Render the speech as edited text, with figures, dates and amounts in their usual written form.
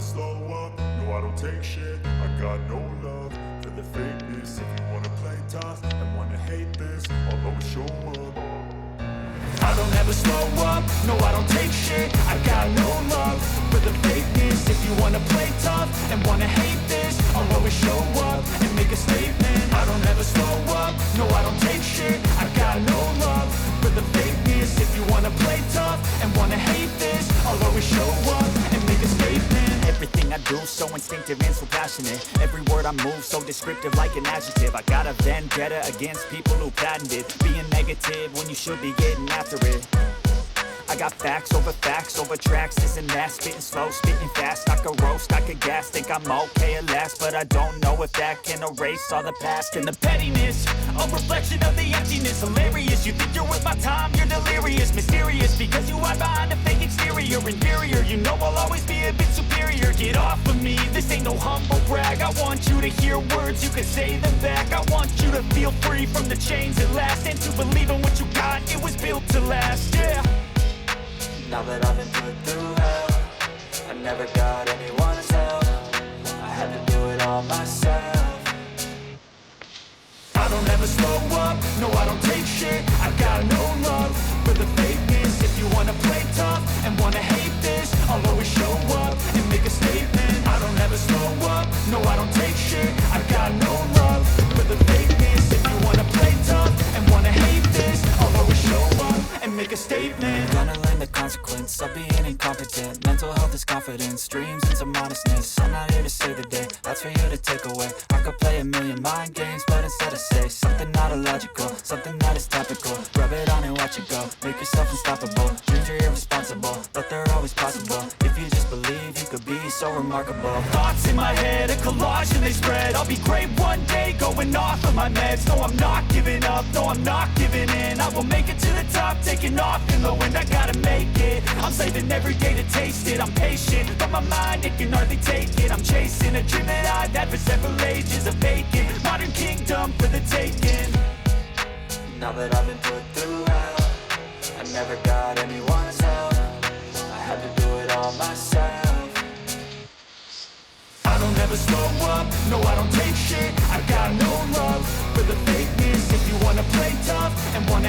never slow up, no I don't take shit. I got no love for the fakeness. If you wanna play tough and wanna hate this, I'll always show up. I don't ever slow up, no I don't take shit. I got no love for the fakeness. If you wanna play tough and wanna hate this, I'll always show up and make a statement. I don't ever slow up, no I don't take shit. I got no love for the fakeness. If you wanna play tough and wanna hate this, I'll always show up and make a statement. Everything I do so instinctive and so passionate. Every word I move so descriptive like an adjective. I got a vendetta against people who patented being negative when you should be getting after it. I got facts over tracks, this and that. Spitting slow, spitting fast. I could roast, I could gas. Think I'm okay at last, but I don't know if that can erase all the past. And the pettiness, a reflection of the emptiness. Hilarious, you think you're worth my time, you're delirious. Mysterious, because you hide behind a fake exterior. Inferior, you know I'll always be a bit superior. Get off of me, this ain't no humble brag. I want you to hear words, you can say them back. I want you to feel free from the chains at last, and to believe in what you got, it was built to last, yeah. Now that I've been put through hell, I never got anyone's help. I had to do it all myself. I don't ever slow up, no I don't take shit. I got no love for the fakeness. If you wanna play tough and wanna hate this, I'll always show up and make a statement. I don't ever slow up, no I don't take shit. I got no love for the fakeness. If you wanna play tough and wanna hate this, I'll always show up and make a statement. Gonna learn the consequence of being incompetent. Mental health is confidence, dreams and some modestness. I'm not here to save the day, that's for you to take away. I could play a million mind games, but instead I say something not illogical, something that is topical. Rub it on and watch it go, make yourself unstoppable. Dreams are irresponsible, but they're always possible. If you just believe, you could be so remarkable. Thoughts in my head, a collage and they spread. I'll be great one day, going off of my meds. No, I'm not giving up, no, I'm not giving in. I will make it to the top, taking off in the wind. I gotta make it, I'm saving every day to taste it. I'm patient, but my mind, it can hardly take it. I'm chasing a dream that I've had for several ages. A vacant, modern kingdom for the taking. Now that I've been put through hell, I never got anyone's help. I had to do it all myself. I don't ever slow up, no I don't take shit. I got no love for the fakeness. If you wanna play tough and wanna